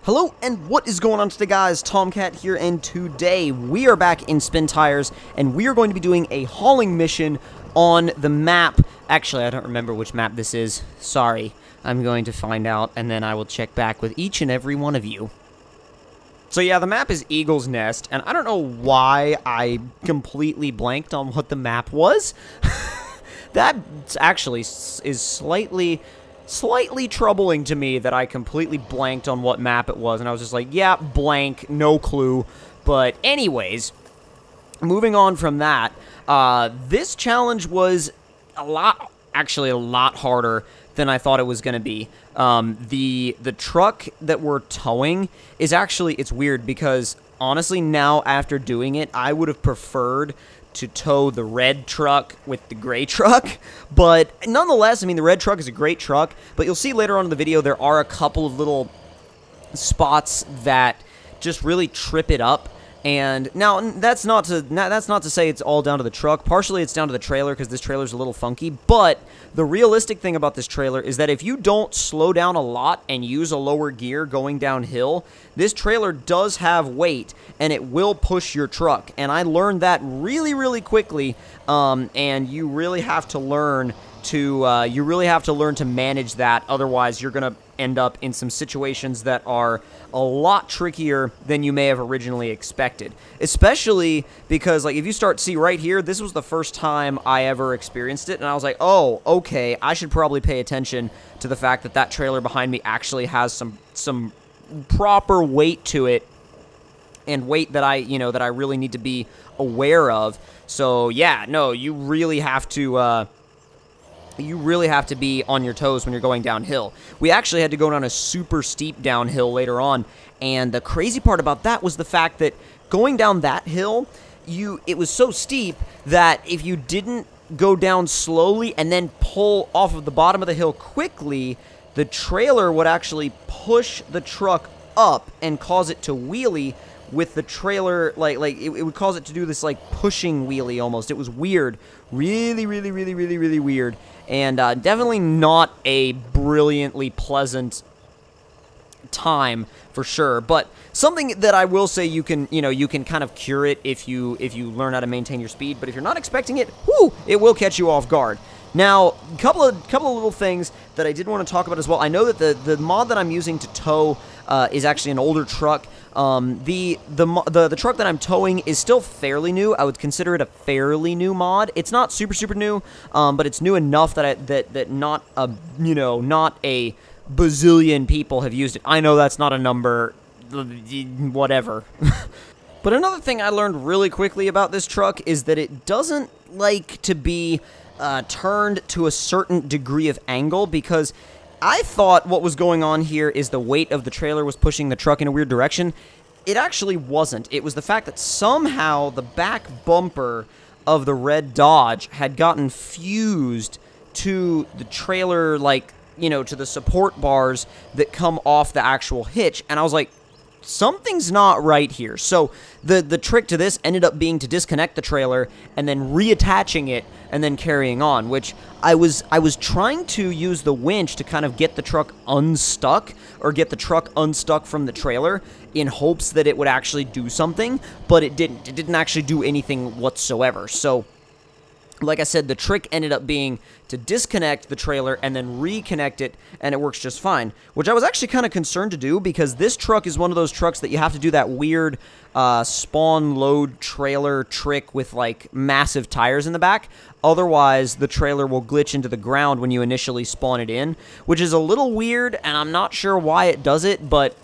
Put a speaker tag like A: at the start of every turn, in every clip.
A: Hello, and what is going on today, guys? Tomcat here, and today we are back in Spin Tires, and we are going to be doing a hauling mission on the map. Actually, I don't remember which map this is. Sorry. I'm going to find out, and then I will check back with each and every one of you. So yeah, the map is Eagle's Nest, and I don't know why I completely blanked on what the map was. That actually is slightly troubling to me that I completely blanked on what map it was, and I was just like, yeah, blank, no clue. But anyways, moving on from that, this challenge was a lot harder than I thought it was going to be. The truck that we're towing is actually, it's weird because honestly now after doing it, I would have preferred to tow the red truck with the gray truck, but nonetheless, I mean, the red truck is a great truck, but you'll see later on in the video there are a couple of little spots that just really trip it up. And now that's not to say it's all down to the truck. Partially it's down to the trailer because this trailer's a little funky, but the realistic thing about this trailer is that if you don't slow down a lot and use a lower gear going downhill, this trailer does have weight and it will push your truck. And I learned that really quickly, and you really have to learn to manage that. Otherwise, you're gonna end up in some situations that are a lot trickier than you may have originally expected. Especially because, like, if you see right here, this was the first time I ever experienced it, and I was like, oh, okay, I should probably pay attention to the fact that that trailer behind me actually has some proper weight to it, and weight that I really need to be aware of. So yeah, no, you really have to be on your toes when you're going downhill. We actually had to go down a super steep downhill later on, and the crazy part about that was the fact that going down that hill, it was so steep that if you didn't go down slowly and then pull off of the bottom of the hill quickly, the trailer would actually push the truck up and cause it to wheelie with the trailer, it would cause it to do this, like, pushing wheelie almost. It was weird. Really weird. And definitely not a brilliantly pleasant time, for sure. But something that I will say you can kind of cure it if you learn how to maintain your speed. But if you're not expecting it, whoo, it will catch you off guard. Now, a couple of little things that I did want to talk about as well. I know that the mod that I'm using to tow is actually an older truck. The truck that I'm towing is still fairly new. I would consider it a fairly new mod. It's not super new, but it's new enough that not a bazillion people have used it. I know that's not a number, whatever. But another thing I learned really quickly about this truck is that it doesn't like to be turned to a certain degree of angle, because I thought what was going on here is the weight of the trailer was pushing the truck in a weird direction. It actually wasn't. It was the fact that somehow the back bumper of the red Dodge had gotten fused to the trailer, to the support bars that come off the actual hitch. And I was like, something's not right here. So the trick to this ended up being to disconnect the trailer and then reattaching it and then carrying on, which I was trying to use the winch to kind of get the truck unstuck, or get the truck unstuck from the trailer, in hopes that it would actually do something, but it didn't. It didn't actually do anything whatsoever. So like I said, the trick ended up being to disconnect the trailer and then reconnect it, and it works just fine, which I was actually kind of concerned to do, because this truck is one of those trucks that you have to do that weird spawn load trailer trick with, like, massive tires in the back. Otherwise, the trailer will glitch into the ground when you initially spawn it in, which is a little weird, and I'm not sure why it does it, but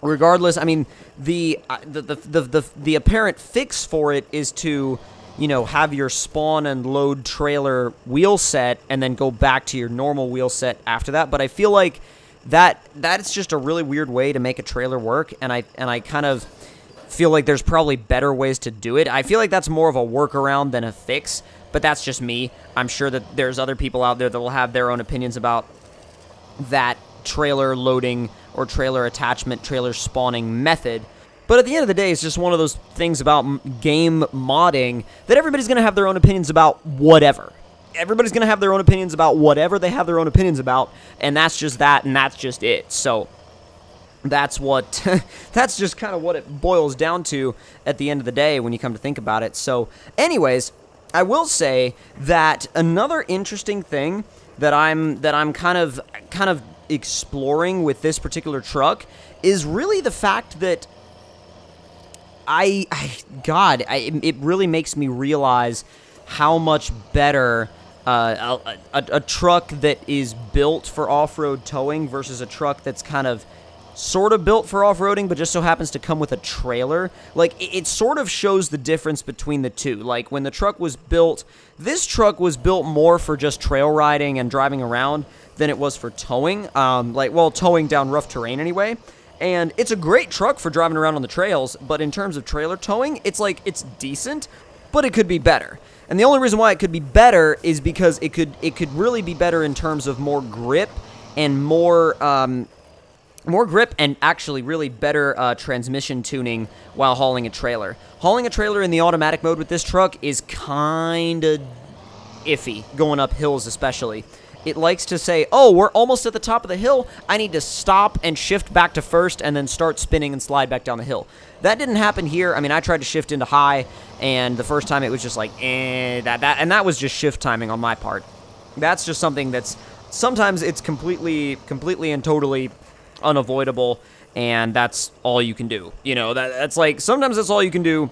A: regardless, I mean, the apparent fix for it is to, have your spawn and load trailer wheel set and then go back to your normal wheel set after that. But I feel like that's just a really weird way to make a trailer work, and I kind of feel like there's probably better ways to do it. I feel like that's more of a workaround than a fix, but that's just me. I'm sure that there's other people out there that will have their own opinions about that trailer loading or trailer attachment, trailer spawning method. But at the end of the day, it's just one of those things about game modding that everybody's going to have their own opinions about whatever. Everybody's going to have their own opinions about whatever they have their own opinions about, and that's just that, and that's just it. So that's what that's just kind of what it boils down to at the end of the day when you come to think about it. So anyways, I will say that another interesting thing that I'm kind of exploring with this particular truck is really the fact that it really makes me realize how much better a truck that is built for off-road towing versus a truck that's kind of sort of built for off-roading, but just so happens to come with a trailer. Like, it sort of shows the difference between the two. Like, when the truck was built, this truck was built more for just trail riding and driving around than it was for towing. Towing down rough terrain anyway. And it's a great truck for driving around on the trails, but in terms of trailer towing, it's decent, but it could be better. And the only reason why it could be better is because it could really be better in terms of more grip and more grip and actually really better transmission tuning while hauling a trailer. Hauling a trailer in the automatic mode with this truck is kind of iffy, going up hills especially. It likes to say, oh, we're almost at the top of the hill, I need to stop and shift back to first and then start spinning and slide back down the hill. That didn't happen here. I mean, I tried to shift into high, and the first time it was just like, and that was just shift timing on my part. That's just something that's, sometimes it's completely and totally unavoidable, and that's all you can do. You know, that's like, sometimes that's all you can do,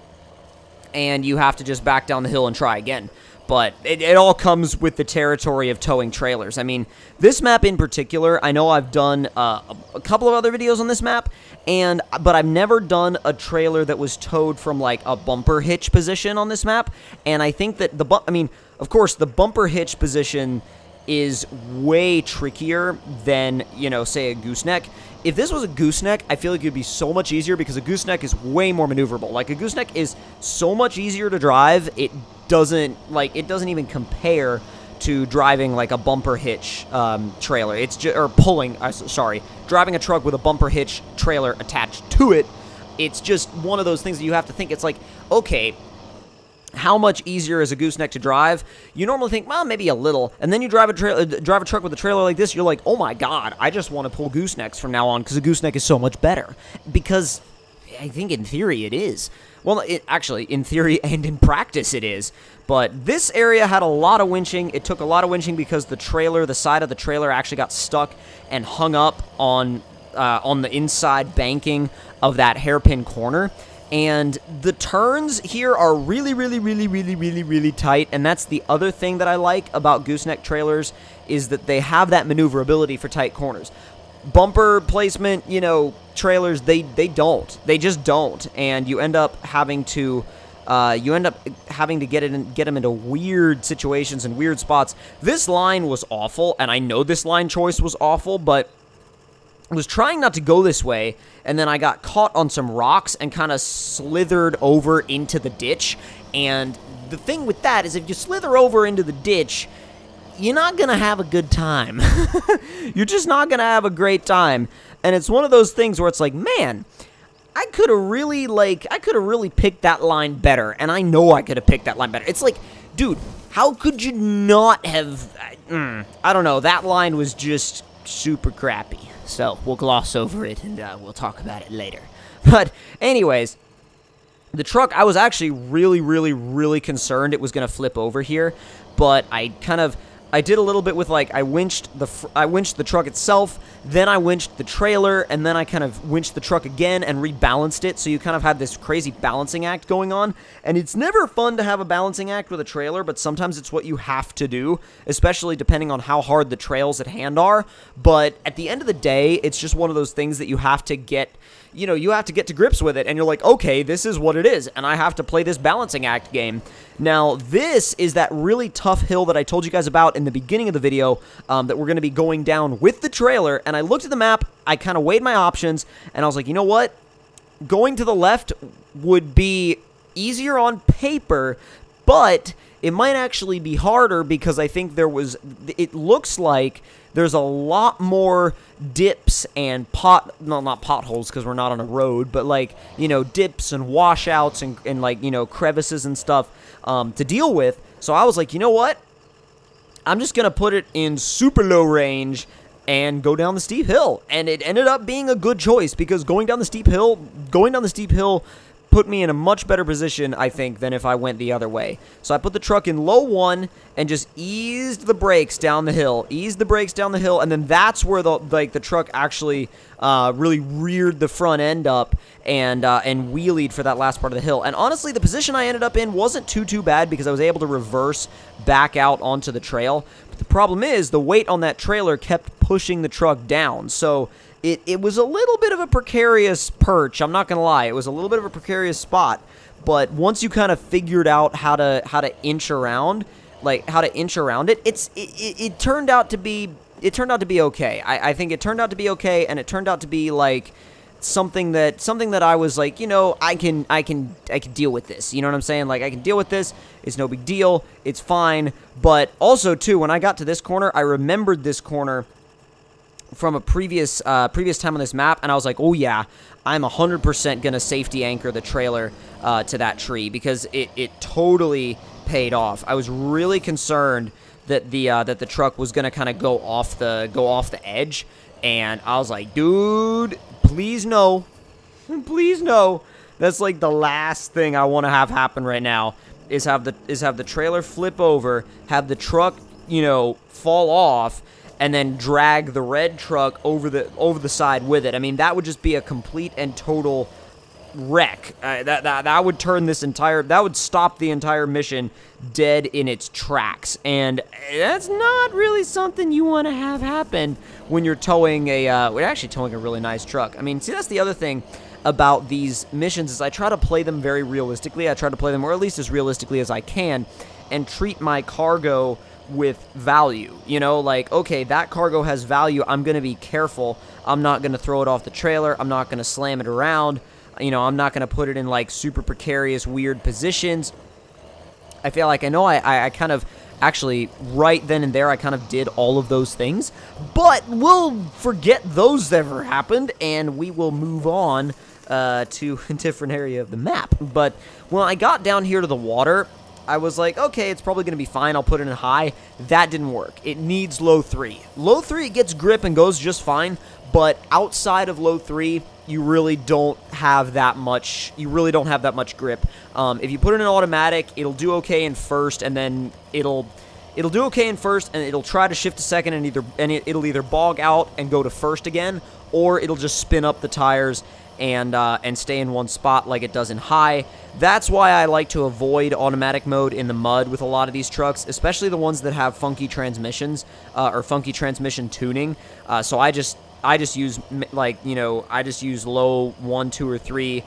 A: and you have to just back down the hill and try again. But it all comes with the territory of towing trailers. I mean, this map in particular, I know I've done a couple of other videos on this map, but I've never done a trailer that was towed from, like, a bumper hitch position on this map. And I think that of course, the bumper hitch position is way trickier than, you know, say a gooseneck. If this was a gooseneck, I feel like it would be so much easier because a gooseneck is way more maneuverable. Like, a gooseneck is so much easier to drive, it doesn't even compare to driving like a bumper hitch trailer. It's just, or pulling, driving a truck with a bumper hitch trailer attached to it. It's just one of those things that you have to think. It's like, okay, how much easier is a gooseneck to drive? You normally think, well, maybe a little, and then you drive a truck with a trailer like this, you're like, oh my god, I just want to pull goosenecks from now on because a gooseneck is so much better. Because I think in theory it is. Well, actually, in theory and in practice it is. But this area had a lot of winching. It took a lot of winching because the side of the trailer actually got stuck and hung up on the inside banking of that hairpin corner. And the turns here are really tight, and that's the other thing that I like about gooseneck trailers, is that they have that maneuverability for tight corners. Bumper placement, you know, trailers, they don't. They just don't, and you end up having to get them into weird situations and weird spots. This line was awful, and I know this line choice was awful, but I was trying not to go this way, and then I got caught on some rocks and kind of slithered over into the ditch. And the thing with that is, if you slither over into the ditch, you're not going to have a good time. You're just not going to have a great time. And it's one of those things where it's like, man, I could have really picked that line better. And I know I could have picked that line better. It's like, dude, how could you not have, I don't know, that line was just super crappy. So we'll gloss over it, and we'll talk about it later. But anyways, the truck, I was actually really concerned it was going to flip over here, but I did a little bit with, like, I winched the truck itself, then I winched the trailer, and then I kind of winched the truck again and rebalanced it, so you kind of had this crazy balancing act going on. And it's never fun to have a balancing act with a trailer, but sometimes it's what you have to do, especially depending on how hard the trails at hand are. But at the end of the day, it's just one of those things that you have to get, you know, you have to get to grips with it, and you're like, okay, this is what it is, and I have to play this balancing act game. Now, this is that really tough hill that I told you guys about in the beginning of the video that we're going to be going down with the trailer, and I looked at the map, I kind of weighed my options, and I was like, you know what? Going to the left would be easier on paper, but it might actually be harder because I think it looks like there's a lot more dips and not potholes because we're not on a road, but, like, you know, dips and washouts and like, you know, crevices and stuff to deal with. So I was like, you know what? I'm just going to put it in super low range, and go down the steep hill. And it ended up being a good choice because going down the steep hill put me in a much better position, I think, than if I went the other way. So I put the truck in low 1 and just eased the brakes down the hill. And then that's where the truck actually really reared the front end up and wheelied for that last part of the hill. And honestly, the position I ended up in wasn't too bad because I was able to reverse back out onto the trail. But the problem is the weight on that trailer kept pushing the truck down. So it was a little bit of a precarious perch. I'm not going to lie. It was a little bit of a precarious spot. But once you kind of figured out how to inch around, it turned out to be okay. I think it turned out to be okay, and it turned out to be like something that I was like, I can deal with this. You know what I'm saying? Like, I can deal with this. It's no big deal. It's fine. But also too, when I got to this corner, I remembered this corner from a previous time on this map, and I was like, oh yeah, I'm 100% gonna safety anchor the trailer to that tree because it totally paid off. I was really concerned that the truck was gonna kind of go off the edge, and I was like, dude, please no, please no. That's like the last thing I want to have happen right now is have the trailer flip over, have the truck fall off, and then drag the red truck over the side with it. I mean, that would just be a complete and total wreck. That would that would stop the entire mission dead in its tracks. And that's not really something you want to have happen when you're towing we're actually towing a really nice truck. I mean, see, that's the other thing about these missions is I try to play them very realistically. I try to play them, or at least as realistically as I can, and treat my cargo with value. Like, okay, that cargo has value. I'm going to be careful. I'm not going to throw it off the trailer. I'm not going to slam it around. I'm not going to put it in, like, super precarious, weird positions. I feel like I kind of actually, right then and there, I kind of did all of those things. But we'll forget those ever happened, and we will move on to a different area of the map. But when I got down here to the water, I was like, okay, it's probably going to be fine. I'll put it in high. That didn't work. It needs low 3. Low 3, it gets grip and goes just fine, but outside of low 3, you really don't have that much. You really don't have that much grip. If you put it in automatic, it'll do okay in first, and then it'll do okay in first, and it'll try to shift to second, and it'll either bog out and go to first again, or it'll just spin up the tires and stay in one spot like it does in high. That's why I like to avoid automatic mode in the mud with a lot of these trucks, especially the ones that have funky transmissions or funky transmission tuning. So I just use low 1, 2, or 3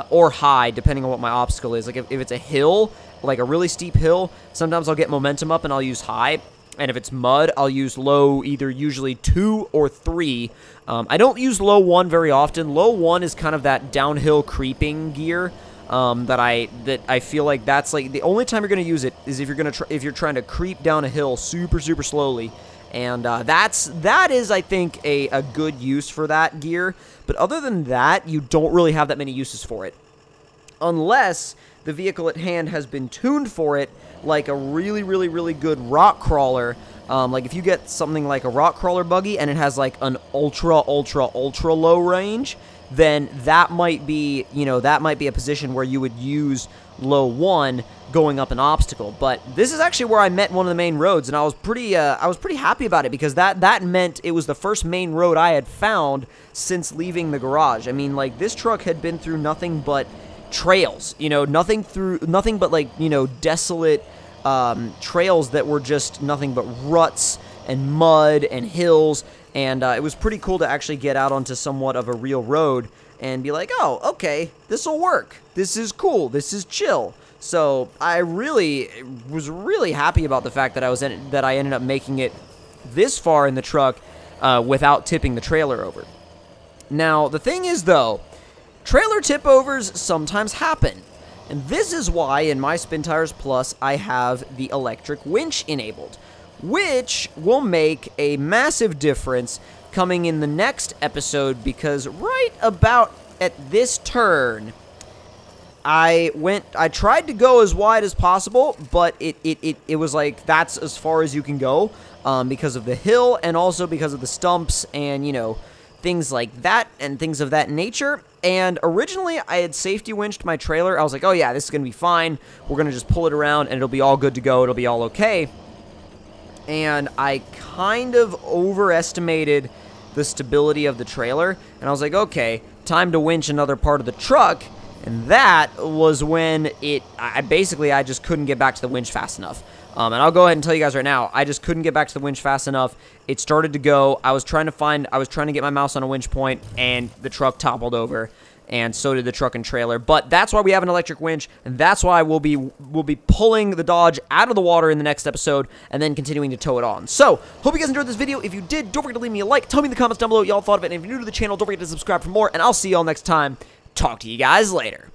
A: or high depending on what my obstacle is. Like if it's a hill, like a really steep hill, sometimes I'll get momentum up and I'll use high. And if it's mud, I'll use low, either usually 2 or 3. I don't use low 1 very often. Low 1 is kind of that downhill creeping gear that I feel like that's like the only time you're going to use it is if you're trying to creep down a hill super slowly. And that is, I think, a good use for that gear. But other than that, you don't really have that many uses for it, unless the vehicle at hand has been tuned for it, like a really good rock crawler. Like if you get something like a rock crawler buggy and it has like an ultra low range, then that might be a position where you would use low 1 going up an obstacle. But this is actually where I met one of the main roads, and I was pretty happy about it because that meant it was the first main road I had found since leaving the garage. I mean, like, this truck had been through nothing but trails, nothing but like, desolate trails that were just nothing but ruts and mud and hills. And it was pretty cool to actually get out onto somewhat of a real road and be like, oh, okay, this'll work. This is cool. This is chill. So I was really happy about the fact that I ended up making it this far in the truck without tipping the trailer over. Now, the thing is, though, trailer tip overs sometimes happen. And this is why in my Spin Tires Plus I have the electric winch enabled, which will make a massive difference coming in the next episode, because right about at this turn, I tried to go as wide as possible, but it was like, that's as far as you can go. because of the hill and also because of the stumps and, you know, things like that and things of that nature. And originally, I had safety winched my trailer. I was like, oh yeah, this is going to be fine. We're going to just pull it around and it'll be all good to go. It'll be all okay. And I kind of overestimated the stability of the trailer. And I was like, okay, time to winch another part of the truck. And that was when I just couldn't get back to the winch fast enough. And I'll go ahead and tell you guys right now, I just couldn't get back to the winch fast enough. It started to go. I was trying to get my mouse on a winch point, and the truck toppled over, and so did the truck and trailer. But that's why we have an electric winch, and that's why we'll be pulling the Dodge out of the water in the next episode, and then continuing to tow it on. So, hope you guys enjoyed this video. If you did, don't forget to leave me a like. Tell me in the comments down below what y'all thought of it, and if you're new to the channel, don't forget to subscribe for more, and I'll see y'all next time. Talk to you guys later.